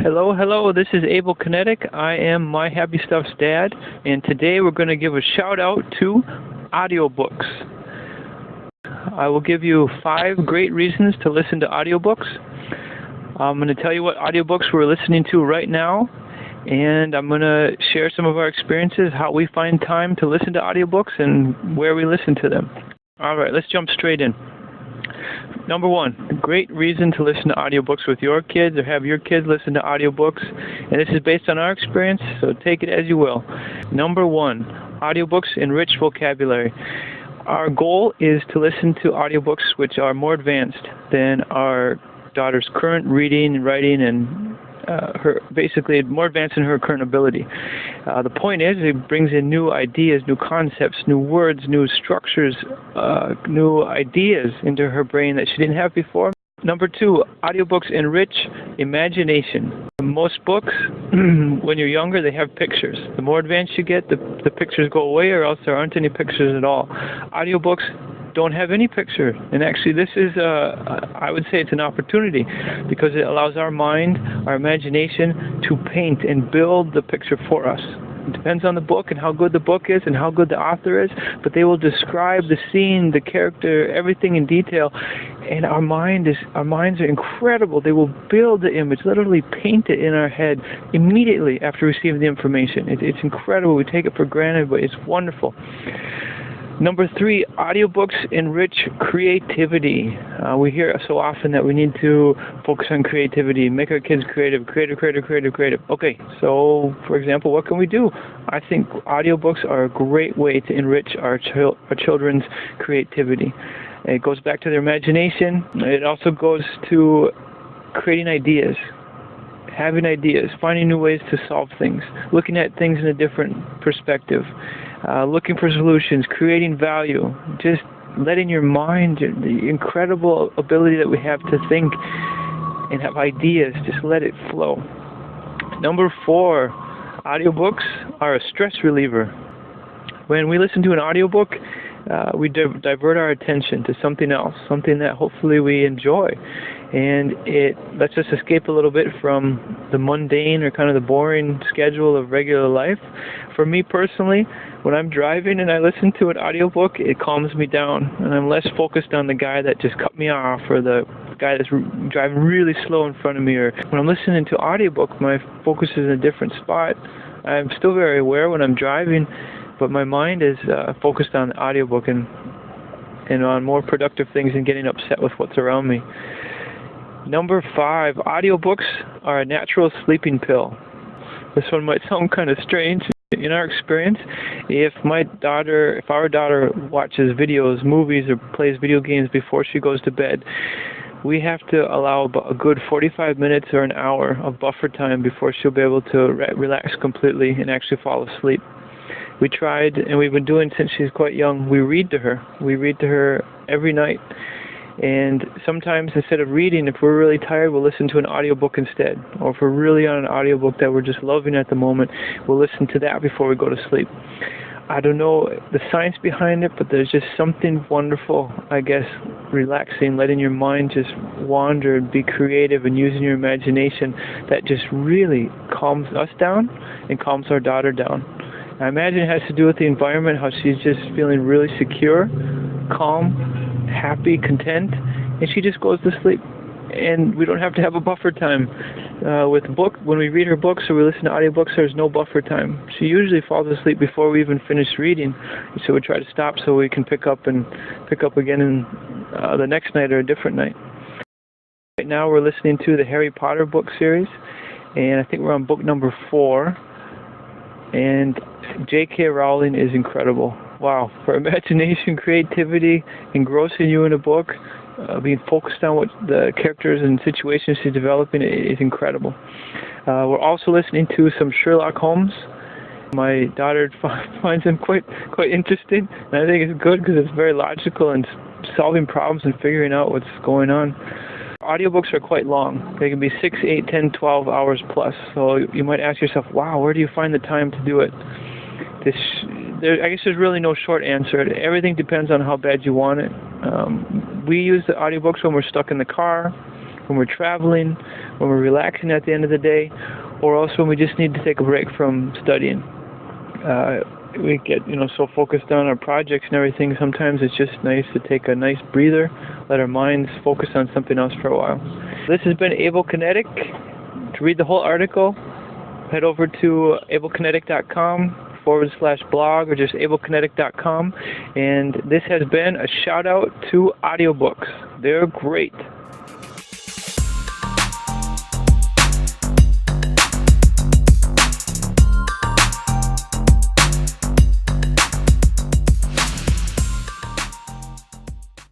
Hello, hello, this is Abel Kinetic. I am My Happy Stuff's dad, and today we're going to give a shout out to audiobooks. I will give you 5 great reasons to listen to audiobooks. I'm going to tell you what audiobooks we're listening to right now, and I'm going to share some of our experiences, how we find time to listen to audiobooks, and where we listen to them. Alright, let's jump straight in. Number 1, great reason to listen to audiobooks with your kids or have your kids listen to audiobooks. And this is based on our experience, so take it as you will. Number 1, audiobooks enrich vocabulary. Our goal is to listen to audiobooks which are more advanced than our daughter's current reading and writing and basically more advanced in her current ability. The point is, it brings in new ideas, new concepts, new words, new structures, new ideas into her brain that she didn't have before. Number 2, audiobooks enrich imagination. Most books, when you're younger, they have pictures. The more advanced you get, the pictures go away, or else there aren't any pictures at all. Audiobooks don't have any picture, and actually this is I would say it's an opportunity, because it allows our mind, our imagination, to paint and build the picture for us. It depends on the book and how good the book is and how good the author is, but they will describe the scene, the character, everything in detail, and our minds are incredible. They will build the image, literally paint it in our head immediately after receiving the information. It's incredible. We take it for granted, but it's wonderful. Number 3, audiobooks enrich creativity. We hear so often that we need to focus on creativity, make our kids creative. Okay, so for example, what can we do? I think audiobooks are a great way to enrich our children's creativity. It goes back to their imagination. It also goes to creating ideas, having ideas, finding new ways to solve things, looking at things in a different perspective. Looking for solutions, creating value, just letting your mind, the incredible ability that we have to think and have ideas, just let it flow. Number 4, audiobooks are a stress reliever. When we listen to an audiobook, we divert our attention to something else, something that hopefully we enjoy. And it lets us escape a little bit from the mundane or kind of the boring schedule of regular life. For me personally, when I'm driving and I listen to an audiobook, it calms me down, and I'm less focused on the guy that just cut me off or the guy that's driving really slow in front of me. Or when I'm listening to audiobook, my focus is in a different spot. I'm still very aware when I'm driving, but my mind is focused on the audiobook and on more productive things and getting upset with what's around me. Number 5, audiobooks are a natural sleeping pill. This one might sound kind of strange. In our experience, if our daughter watches videos, movies, or plays video games before she goes to bed, we have to allow a good 45 minutes or an hour of buffer time before she'll be able to relax completely and actually fall asleep. We tried, and we've been doing since she's quite young, we read to her. We read to her every night. And sometimes instead of reading, if we're really tired, we'll listen to an audiobook instead. Or if we're really on an audiobook that we're just loving at the moment, we'll listen to that before we go to sleep. I don't know the science behind it, but there's just something wonderful, I guess, relaxing, letting your mind just wander and be creative and using your imagination that just really calms us down and calms our daughter down. I imagine it has to do with the environment, how she's just feeling really secure, calm, happy, content, and she just goes to sleep. And we don't have to have a buffer time. With the book, when we read her books or we listen to audiobooks, there's no buffer time. She usually falls asleep before we even finish reading, so we try to stop so we can pick up again in the next night or a different night. Right now we're listening to the Harry Potter book series, and I think we're on book number 4, and J.K. Rowling is incredible. Wow, for imagination, creativity, engrossing you in a book, being focused on what the characters and situations she's developing is incredible. We're also listening to some Sherlock Holmes. My daughter finds them quite interesting, and I think it's good because it's very logical and solving problems and figuring out what's going on. Audiobooks are quite long. They can be 6, 8, 10, 12 hours plus. So you might ask yourself, wow, where do you find the time to do it? I guess there's really no short answer. Everything depends on how bad you want it. We use the audiobooks when we're stuck in the car, when we're traveling, when we're relaxing at the end of the day, or also when we just need to take a break from studying. We get, so focused on our projects and everything, sometimes it's just nice to take a nice breather, let our minds focus on something else for a while. This has been Able Kinetic. To read the whole article, head over to ablekinetic.com/blog or just ablekinetic.com. And this has been a shout out to AudioBooks. They're great.